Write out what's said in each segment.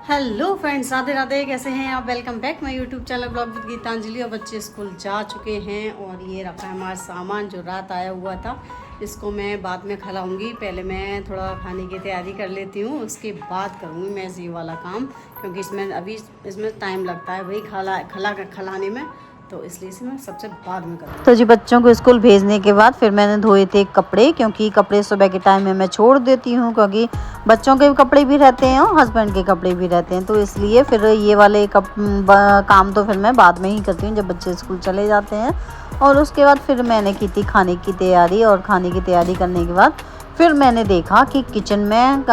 Hello friends, Radhe Radhe. कैसे हैं आप? Welcome back my YouTube channel blog with Geetanjali. और बच्चे स्कूल जा चुके हैं और ये रखा है हमारा सामान जो रात आया हुआ था। इसको मैं बाद में खिलाऊंगी। पहले मैं थोड़ा खाने की तैयारी कर लेती हूँ, उसके बाद करूँगी मैं ये वाला काम, क्योंकि इसमें टाइम लगता है वही खिलाने में, तो इसलिए से मैं सबसे बाद में करूँगी। तो जी बच्चों को स्कूल भेजने के बाद फिर मैंने धोए थे कपड़े, क्योंकि कपड़े सुबह के टाइम में मैं छोड़ देती हूँ, क्योंकि बच्चों के कपड़े भी रहते हैं और हस्बैंड के कपड़े भी रहते हैं। तो इसलिए फिर ये वाले काम तो फिर मैं बाद में ही करती हूँ जब बच्चे स्कूल चले जाते हैं। और उसके बाद फिर मैंने की थी खाने की तैयारी, और खाने की तैयारी करने के बाद फिर मैंने देखा कि किचन में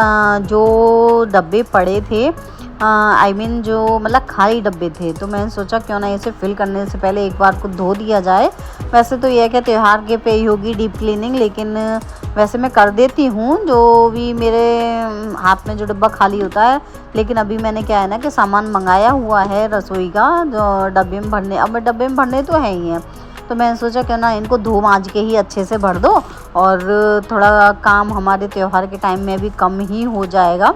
जो डब्बे पड़े थे, जो मतलब खाली डब्बे थे, तो मैंने सोचा क्यों ना इसे फिल करने से पहले एक बार को धो दिया जाए। वैसे तो यह कि त्यौहार के पे ही होगी डीप क्लीनिंग, लेकिन वैसे मैं कर देती हूँ जो भी मेरे हाथ में जो डब्बा खाली होता है। लेकिन अभी मैंने क्या है ना कि सामान मंगाया हुआ है रसोई का, जो डब्बे में भरने, अब डब्बे में भरने तो है ही हैं, तो मैंने सोचा क्यों ना इनको धो मांज के ही अच्छे से भर दो, और थोड़ा काम हमारे त्यौहार के टाइम में भी कम ही हो जाएगा।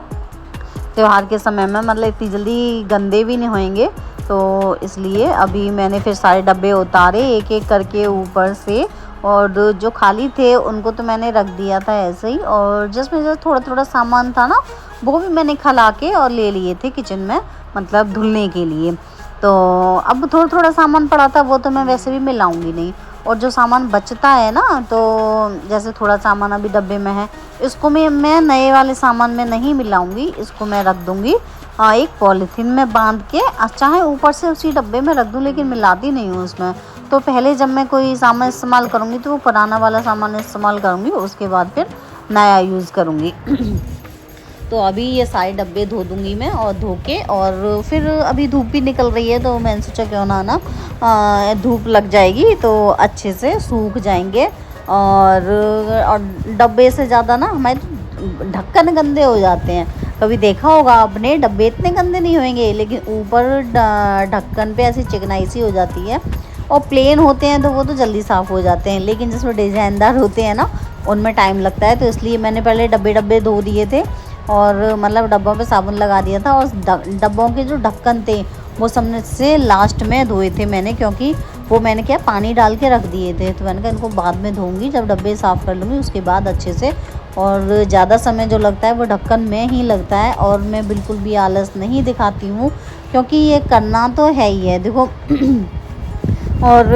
त्यौहार के समय में मतलब इतनी जल्दी गंदे भी नहीं होंगे, तो इसलिए अभी मैंने फिर सारे डब्बे उतारे एक एक करके ऊपर से, और जो खाली थे उनको तो मैंने रख दिया था ऐसे ही, और जिसमें जो थोड़ा थोड़ा सामान था ना वो भी मैंने खिला के और ले लिए थे किचन में, मतलब धुलने के लिए। तो अब थोड़ा थोड़ा सामान पड़ा था, वो तो मैं वैसे भी मिलाऊंगी नहीं, और जो सामान बचता है ना, तो जैसे थोड़ा सामान अभी डब्बे में है, इसको मैं नए वाले सामान में नहीं मिलाऊंगी, इसको मैं रख दूंगी एक पॉलीथीन में बांध के, चाहे ऊपर से उसी डब्बे में रख दूं, लेकिन मिलाती नहीं हूँ उसमें। तो पहले जब मैं कोई सामान इस्तेमाल करूँगी तो वो पुराना वाला सामान इस्तेमाल करूँगी, उसके बाद फिर नया यूज़ करूँगी। तो अभी ये सारे डब्बे धो दूंगी मैं, और धो के, और फिर अभी धूप भी निकल रही है, तो मैंने सोचा क्यों ना धूप लग जाएगी तो अच्छे से सूख जाएंगे। और डब्बे से ज़्यादा ना हमारे ढक्कन गंदे हो जाते हैं। कभी देखा होगा आपने, डब्बे इतने गंदे नहीं होंगे, लेकिन ऊपर ढक्कन पे ऐसी चिकनाई सी हो जाती है। और प्लेन होते हैं तो वो तो जल्दी साफ़ हो जाते हैं, लेकिन जिसमें डिज़ाइनदार होते हैं ना उनमें टाइम लगता है। तो इसलिए मैंने पहले डब्बे धो दिए थे, और मतलब डब्बों पे साबुन लगा दिया था, और डब्बों के जो ढक्कन थे वो सबसे लास्ट में धोए थे मैंने, क्योंकि वो मैंने क्या पानी डाल के रख दिए थे। तो मैंने कहा इनको बाद में धोऊंगी, जब डब्बे साफ़ कर लूँगी उसके बाद अच्छे से। और ज़्यादा समय जो लगता है वो ढक्कन में ही लगता है, और मैं बिल्कुल भी आलस नहीं दिखाती हूँ, क्योंकि ये करना तो है ही है, देखो। और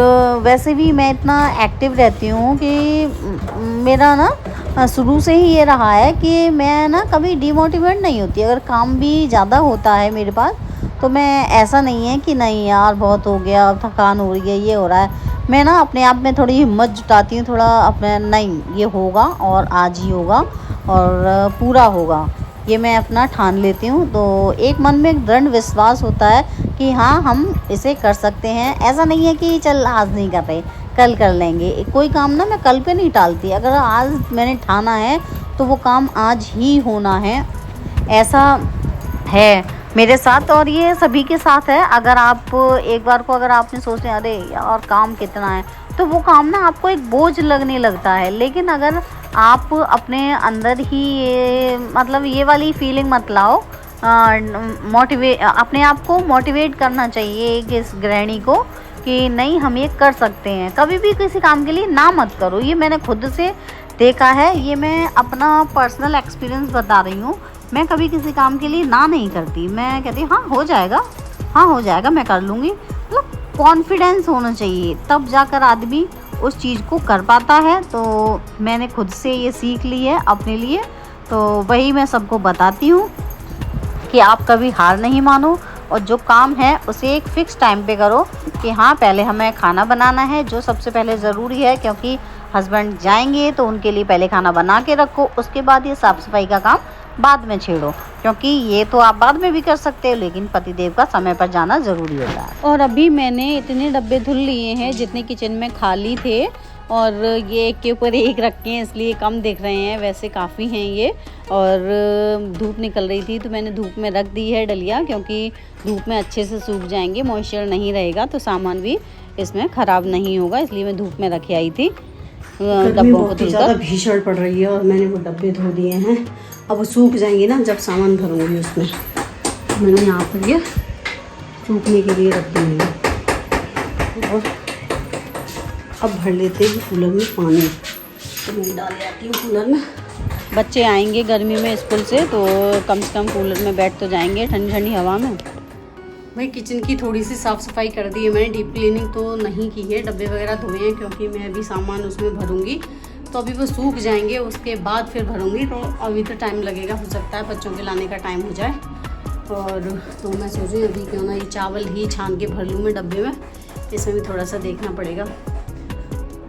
वैसे भी मैं इतना एक्टिव रहती हूँ कि मेरा ना शुरू से ही ये रहा है कि मैं ना कभी डिमोटिवेट नहीं होती। अगर काम भी ज़्यादा होता है मेरे पास, तो मैं, ऐसा नहीं है कि नहीं यार बहुत हो गया, अब थकान हो रही है, ये हो रहा है, मैं ना अपने आप में थोड़ी हिम्मत जुटाती हूँ, थोड़ा अपने, नहीं ये होगा और आज ही होगा और पूरा होगा, ये मैं अपना ठान लेती हूँ। तो एक मन में एक दृढ़ विश्वास होता है कि हाँ हम इसे कर सकते हैं। ऐसा नहीं है कि चल आज नहीं कर रहे, कल कर लेंगे। कोई काम ना मैं कल पे नहीं टालती, अगर आज मैंने ठाना है तो वो काम आज ही होना है, ऐसा है मेरे साथ, और ये सभी के साथ है। अगर आप एक बार को अगर आपने सोचे अरे यार काम कितना है, तो वो काम ना आपको एक बोझ लगने लगता है। लेकिन अगर आप अपने अंदर ही ये मतलब ये वाली फीलिंग मत लाओ, अपने आप को मोटिवेट करना चाहिए कि इस गृहिणी को कि नहीं हम ये कर सकते हैं। कभी भी किसी काम के लिए ना मत करो, ये मैंने खुद से देखा है, ये मैं अपना पर्सनल एक्सपीरियंस बता रही हूँ। मैं कभी किसी काम के लिए ना नहीं करती, मैं कहती हाँ हो जाएगा, हाँ हो जाएगा, मैं कर लूँगी। मतलब कॉन्फिडेंस होना चाहिए, तब जाकर आदमी उस चीज़ को कर पाता है। तो मैंने खुद से ये सीख ली है अपने लिए, तो वही मैं सबको बताती हूँ कि आप कभी हार नहीं मानो, और जो काम है उसे एक फ़िक्स टाइम पे करो कि हाँ पहले हमें खाना बनाना है, जो सबसे पहले ज़रूरी है, क्योंकि हस्बैंड जाएंगे तो उनके लिए पहले खाना बना के रखो, उसके बाद ये साफ़ सफाई का काम बाद में छेड़ो, क्योंकि ये तो आप बाद में भी कर सकते हो, लेकिन पतिदेव का समय पर जाना ज़रूरी होता है। और अभी मैंने इतने डब्बे धुल लिए हैं जितने किचन में खाली थे, और ये एक के ऊपर एक रखे हैं, इसलिए कम दिख रहे हैं, वैसे काफ़ी हैं ये। और धूप निकल रही थी तो मैंने धूप में रख दी है डलिया, क्योंकि धूप में अच्छे से सूख जाएंगे, मॉइस्चर नहीं रहेगा तो सामान भी इसमें ख़राब नहीं होगा, इसलिए मैं धूप में रखे आई थी डब्बों को। ज़्यादा भीषण पड़ रही है, और मैंने वो डब्बे धो दिए हैं, अब वो सूख जाएंगे ना जब सामान भरूँगी उसमें। मैंने यहाँ पर ये सूखने के लिए रख दी है। और अब भर लेते हैं कूलर में पानी, तो मैं डाल आती हूँ कूलर में। बच्चे आएंगे गर्मी में स्कूल से तो कम से कम कूलर में बैठ तो जाएंगे ठंडी ठंडी हवा में। भाई किचन की थोड़ी सी साफ़ सफाई कर दी है मैंने, डीप क्लीनिंग तो नहीं की है, डब्बे वगैरह धोए हैं क्योंकि मैं अभी सामान उसमें भरूंगी तो अभी वो सूख जाएंगे, उसके बाद फिर भरूंगी। तो अभी तो टाइम लगेगा, हो सकता है बच्चों के लाने का टाइम हो जाए। और तो मैं सोच रही हूँ अभी क्यों ना ये चावल ही छान के भर लूँ मैं डब्बे में, इसमें भी थोड़ा सा देखना पड़ेगा।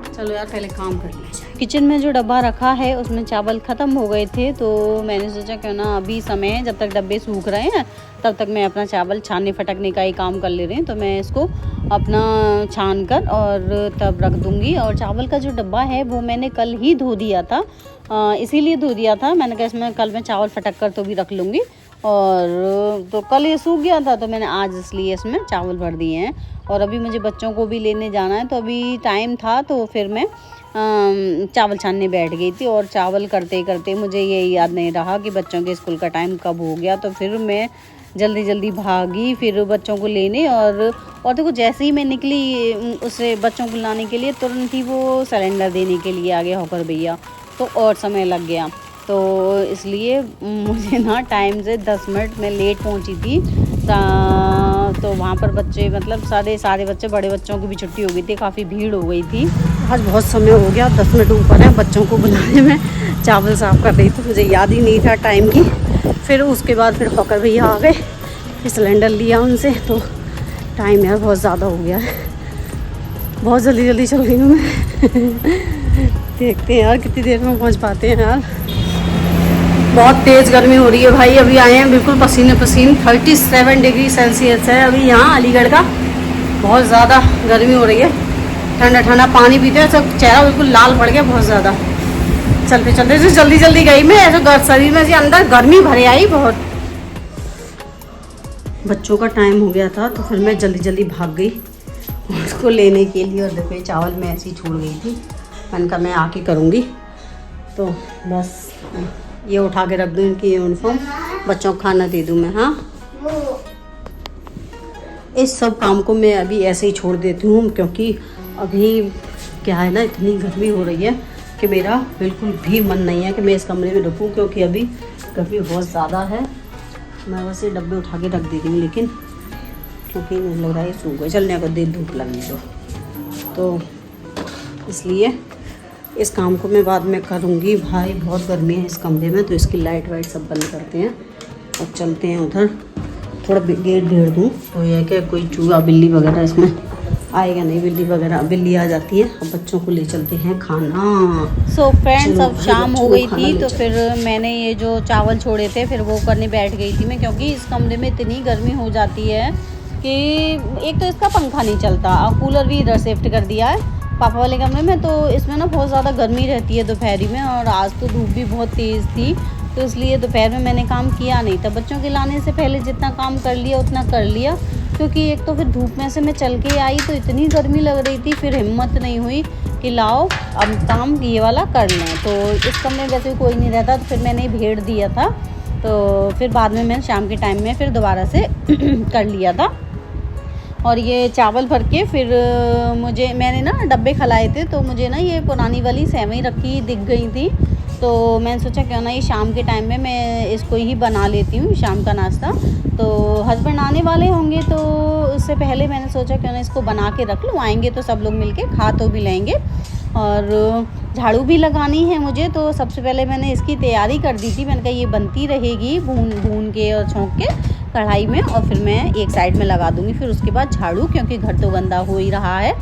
चलो यार पहले काम कर लिया जाए। किचन में जो डब्बा रखा है उसमें चावल ख़त्म हो गए थे तो मैंने सोचा क्यों ना अभी समय है, जब तक डब्बे सूख रहे हैं तब तक मैं अपना चावल छानने फटकने का ही काम कर ले रही हूँ। तो मैं इसको अपना छान कर और तब रख दूँगी। और चावल का जो डब्बा है वो मैंने कल ही धो दिया था, इसीलिए धो दिया था, मैंने कहा इसमें कल मैं चावल फटक कर तो भी रख लूँगी। और तो कल ये सूख गया था तो मैंने आज इसलिए इसमें चावल भर दिए हैं। और अभी मुझे बच्चों को भी लेने जाना है तो अभी टाइम था तो फिर मैं चावल छानने बैठ गई थी। और चावल करते करते मुझे ये याद नहीं रहा कि बच्चों के स्कूल का टाइम कब हो गया, तो फिर मैं जल्दी जल्दी भागी फिर बच्चों को लेने। और देखो जैसे ही मैं निकली उसे बच्चों को लाने के लिए तुरंत ही वो सिलेंडर देने के लिए आ गया होकर भैया, तो और समय लग गया। तो इसलिए मुझे ना टाइम से 10 मिनट में लेट पहुंची थी। तो वहाँ पर बच्चे मतलब सारे बच्चे, बड़े बच्चों की भी छुट्टी हो गई थी, काफ़ी भीड़ हो गई थी। आज बहुत समय हो गया, 10 मिनट ऊपर है बच्चों को बुलाने में। चावल साफ़ कर रही थी, मुझे याद ही नहीं था टाइम की। फिर उसके बाद फिर होकर भैया आ गए, फिर सिलेंडर लिया उनसे, तो टाइम यार बहुत ज़्यादा हो गया है। बहुत जल्दी चल रही हूँ मैं। देखते हैं यार कितनी देर में पहुँच पाते हैं यार। बहुत तेज़ गर्मी हो रही है भाई, अभी आए हैं बिल्कुल पसीने पसीन। 37 डिग्री सेल्सियस है अभी यहाँ अलीगढ़ का, बहुत ज़्यादा गर्मी हो रही है। ठंडा ठंडा पानी पीते हैं, सब चेहरा बिल्कुल लाल पड़ गया बहुत ज़्यादा। चलते जल्दी गई मैं, ऐसे शरीर में से अंदर गर्मी भरे आई बहुत। बच्चों का टाइम हो गया था तो फिर मैं जल्दी भाग गई उसको लेने के लिए। और देखो चावल मैं ऐसे ही छोड़ गई थी, मैंने कहा मैं आके करूँगी। तो बस ये उठा के रख दूँ इनकी यूनिफॉर्म, बच्चों को खाना दे दूँ मैं। हाँ इस सब काम को मैं अभी ऐसे ही छोड़ देती हूँ क्योंकि अभी क्या है ना, इतनी गर्मी हो रही है कि मेरा बिल्कुल भी मन नहीं है कि मैं इस कमरे में रुकूँ, क्योंकि अभी गर्मी बहुत ज़्यादा है। मैं वैसे डब्बे उठा के रख देती हूँ लेकिन क्योंकि मुझे लग रहा है सूख गए, चलने को देर धूप लगनी तो इसलिए इस काम को मैं बाद में करूँगी। भाई बहुत गर्मी है इस कमरे में, तो इसकी लाइट वाइट सब बंद करते हैं और चलते हैं उधर। थोड़ा गेट घेर दूँ तो यह कि कोई चूहा बिल्ली वगैरह इसमें आएगा नहीं। बिल्ली आ जाती है। अब बच्चों को ले चलते हैं खाना। सो फ्रेंड्स अब शाम हो गई थी तो फिर मैंने ये जो चावल छोड़े थे फिर वो करने बैठ गई थी मैं, क्योंकि इस कमरे में इतनी गर्मी हो जाती है कि एक तो इसका पंखा नहीं चलता और कूलर भी इधर शिफ्ट कर दिया है पापा वाले कमरे में, तो इसमें ना बहुत ज़्यादा गर्मी रहती है दोपहरी में। और आज तो धूप भी बहुत तेज़ थी तो इसलिए दोपहर में मैंने काम किया नहीं था। बच्चों के लाने से पहले जितना काम कर लिया उतना कर लिया, क्योंकि एक तो फिर धूप में से मैं चल के आई तो इतनी गर्मी लग रही थी, फिर हिम्मत नहीं हुई कि लाओ अब काम ये वाला कर लें। तो इस कमरे में वैसे कोई नहीं रहता तो फिर मैंने भेड़ दिया था, तो फिर बाद में मैंने शाम के टाइम में फिर दोबारा से कर लिया था। और ये चावल भर के फिर मैंने ना डब्बे खिलाए थे तो मुझे ना ये पुरानी वाली सेवई रखी दिख गई थी, तो मैंने सोचा क्यों ना ये शाम के टाइम में मैं इसको ही बना लेती हूँ शाम का नाश्ता। तो हस्बैंड आने वाले होंगे तो उससे पहले मैंने सोचा क्यों ना इसको बना के रख लूँ, आएंगे तो सब लोग मिलके खा तो भी लेंगे। और झाड़ू भी लगानी है मुझे, तो सबसे पहले मैंने इसकी तैयारी कर दी थी। मैंने कहा ये बनती रहेगी भून के और छौंक के कढ़ाई में, और फिर मैं एक साइड में लगा दूँगी, फिर उसके बाद झाड़ू, क्योंकि घर तो गंदा हो ही रहा है।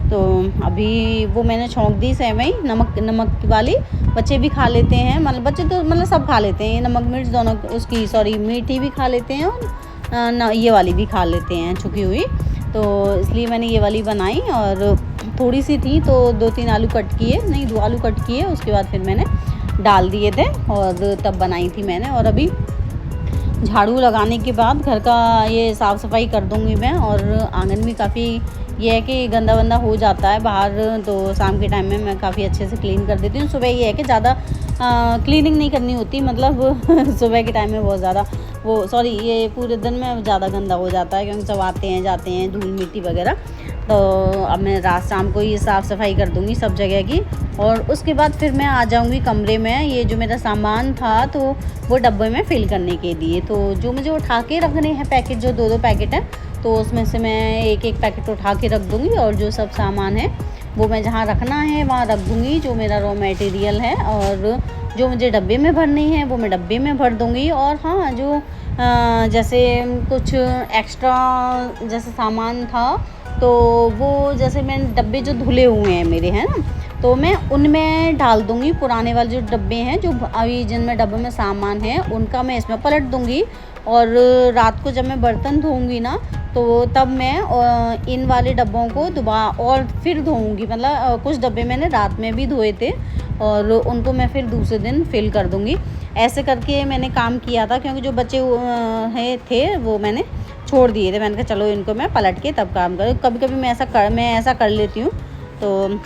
तो अभी वो मैंने छौंक दी सेवई नमक वाली, बच्चे भी खा लेते हैं, मतलब बच्चे तो मतलब सब खा लेते हैं, नमक मिर्च दोनों उसकी मीठी भी खा लेते हैं और ये वाली भी खा लेते हैं छुकी हुई। तो इसलिए मैंने ये वाली बनाई और थोड़ी सी थी तो 2-3 आलू कट किए, नहीं 2 आलू कट किए, उसके बाद फिर मैंने डाल दिए थे और तब बनाई थी मैंने। और अभी झाड़ू लगाने के बाद घर का ये साफ़ सफाई कर दूँगी मैं, और आंगन भी काफ़ी ये है कि गंदा वंदा हो जाता है बाहर, तो शाम के टाइम में मैं काफ़ी अच्छे से क्लीन कर देती हूँ। सुबह ये है कि ज़्यादा क्लीनिंग नहीं करनी होती, मतलब सुबह के टाइम में बहुत ज़्यादा वो सॉरी ये पूरे दिन में ज़्यादा गंदा हो जाता है, क्योंकि सब आते हैं जाते हैं धूल मिट्टी वगैरह। तो अब मैं रात शाम को ये साफ़ सफाई कर दूँगी सब जगह की, और उसके बाद फिर मैं आ जाऊँगी कमरे में। ये जो मेरा सामान था तो वो डब्बे में फ़िल करने के लिए, तो जो मुझे उठा के रखने हैं पैकेट, जो 2-2 पैकेट हैं, तो उसमें से मैं एक-एक पैकेट उठा के रख दूँगी, और जो सब सामान है वो मैं जहाँ रखना है वहाँ रख दूँगी, जो मेरा रॉ मटेरियल है। और जो मुझे डब्बे में भरनी है वो मैं डब्बे में भर दूँगी। और हाँ, जो जैसे कुछ एक्स्ट्रा जैसे सामान था, तो वो जैसे मैंने डब्बे जो धुले हुए हैं मेरे, हैं ना, तो मैं उनमें डाल दूँगी। पुराने वाले जो डब्बे हैं, जो अभी जिनमें डब्बे में सामान है, उनका मैं इसमें पलट दूँगी। और रात को जब मैं बर्तन धोऊँगी ना, तो तब मैं इन वाले डब्बों को दोबारा और फिर धोऊँगी। मतलब कुछ डब्बे मैंने रात में भी धोए थे, और उनको मैं फिर दूसरे दिन फिल कर दूँगी। ऐसे करके मैंने काम किया था, क्योंकि जो बचे थे वो मैंने छोड़ दिए थे। मैंने कहा चलो इनको मैं पलट के तब काम करूँ। कभी-कभी मैं ऐसा कर लेती हूँ। तो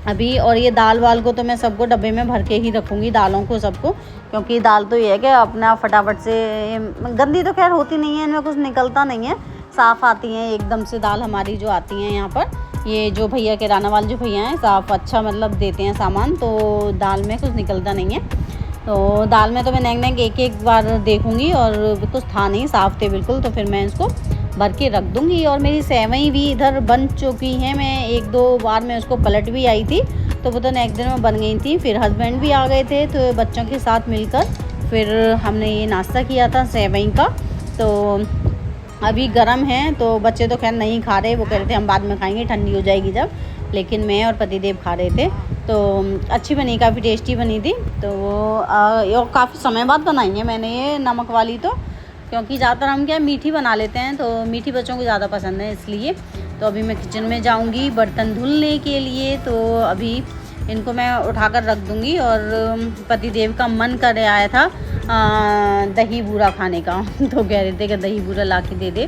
अभी और ये दाल वाल को तो मैं सबको डब्बे में भर के ही रखूँगी, दालों को सबको, क्योंकि दाल तो ये है कि अपना फटाफट से गंदी तो खैर होती नहीं है, इनमें कुछ निकलता नहीं है, साफ़ आती हैं एकदम से दाल हमारी जो आती हैं यहाँ पर। ये जो भैया किराना वाले जो भैया हैं, साफ़ अच्छा मतलब देते हैं सामान, तो दाल में कुछ निकलता नहीं है। तो दाल में तो मैं नेंग एक बार देखूँगी, और कुछ था नहीं, साफ़ थे बिल्कुल, तो फिर मैं इसको भर के रख दूँगी। और मेरी सेवई भी इधर बन चुकी हैं, मैं 1-2 बार मैं उसको पलट भी आई थी, तो वो तो नेक्स्ट दिन में बन गई थी। फिर हस्बैंड भी आ गए थे, तो बच्चों के साथ मिलकर फिर हमने ये नाश्ता किया था सेवई का। तो अभी गर्म है, तो बच्चे तो खैर नहीं खा रहे, वो कह रहे थे हम बाद में खाएंगे, ठंडी हो जाएगी जब, लेकिन मैं और पतिदेव खा रहे थे। तो अच्छी बनी, काफ़ी टेस्टी बनी थी। तो वो काफ़ी समय बाद बनाई है मैंने ये नमक वाली, तो क्योंकि ज़्यादातर हम क्या मीठी बना लेते हैं, तो मीठी बच्चों को ज़्यादा पसंद है इसलिए। तो अभी मैं किचन में जाऊंगी बर्तन धुलने के लिए, तो अभी इनको मैं उठाकर रख दूंगी। और पतिदेव का मन कर आया था दही बूरा खाने का तो कह रहे थे कि दही बूरा ला के दे दे,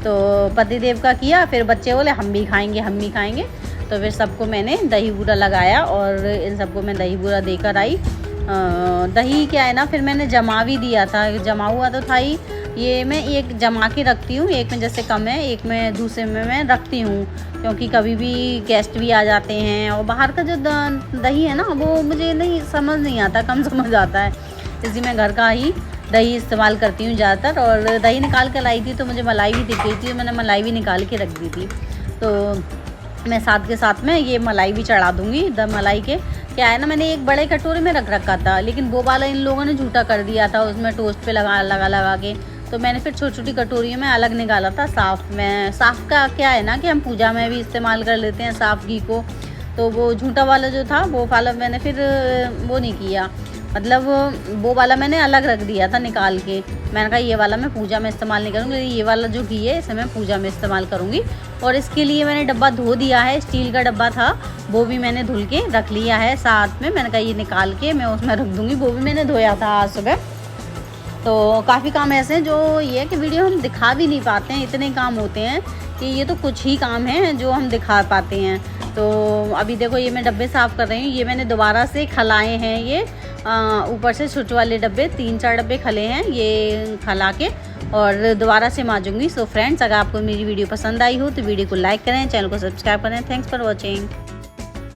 तो पतिदेव का किया। फिर बच्चे बोले हम भी खाएंगे, तो फिर सबको मैंने दही बूरा लगाया, और इन सबको मैं दही बूरा देकर आई। दही क्या है ना, फिर मैंने जमा भी दिया था, जमा हुआ तो था ही। ये मैं एक जमा के रखती हूँ, एक में जैसे कम है, एक में दूसरे में मैं रखती हूँ, क्योंकि कभी भी गेस्ट भी आ जाते हैं। और बाहर का जो दही है ना, वो मुझे नहीं समझ नहीं आता, कम समझ आता है, इसलिए मैं घर का ही दही इस्तेमाल करती हूँ ज़्यादातर। और दही निकाल कर लाई थी, तो मुझे मलाई भी दिख गई थी, मैंने मलाई भी निकाल के रख दी थी। तो मैं साथ के साथ में ये मलाई भी चढ़ा दूँगी। मलाई के क्या है ना, मैंने एक बड़े कटोरे में रख रखा था, लेकिन वो वाला इन लोगों ने झूठा कर दिया था, उसमें टोस्ट पे लगा के। तो मैंने फिर छोटी छोटी कटोरियों में अलग निकाला था साफ़ का क्या है ना कि हम पूजा में भी इस्तेमाल कर लेते हैं साफ़ घी को। तो वो झूठा वाला जो था वो वाला मैंने फिर वो नहीं किया, मतलब वो वाला मैंने अलग रख दिया था निकाल के। मैंने कहा ये वाला मैं पूजा में इस्तेमाल नहीं करूँगी, ये वाला जो घी है इसे मैं पूजा में इस्तेमाल करूँगी। और इसके लिए मैंने डब्बा धो दिया है, स्टील का डब्बा था, वो भी मैंने धुल के रख लिया है साथ में। मैंने कहा ये निकाल के मैं उसमें रख दूँगी, वो भी मैंने धोया था आज सुबह। तो काफ़ी काम ऐसे हैं जो ये है कि वीडियो हम दिखा भी नहीं पाते हैं, इतने काम होते हैं कि ये तो कुछ ही काम हैं जो हम दिखा पाते हैं। तो अभी देखो ये मैं डब्बे साफ़ कर रही हूँ, ये मैंने दोबारा से खलाए हैं, ये ऊपर से छोटे वाले डब्बे 3-4 डब्बे खले हैं, ये खला के और दोबारा से मांजूंगी। सो फ्रेंड्स, अगर आपको मेरी वीडियो पसंद आई हो तो वीडियो को लाइक करें, चैनल को सब्सक्राइब करें। Thanks for watching.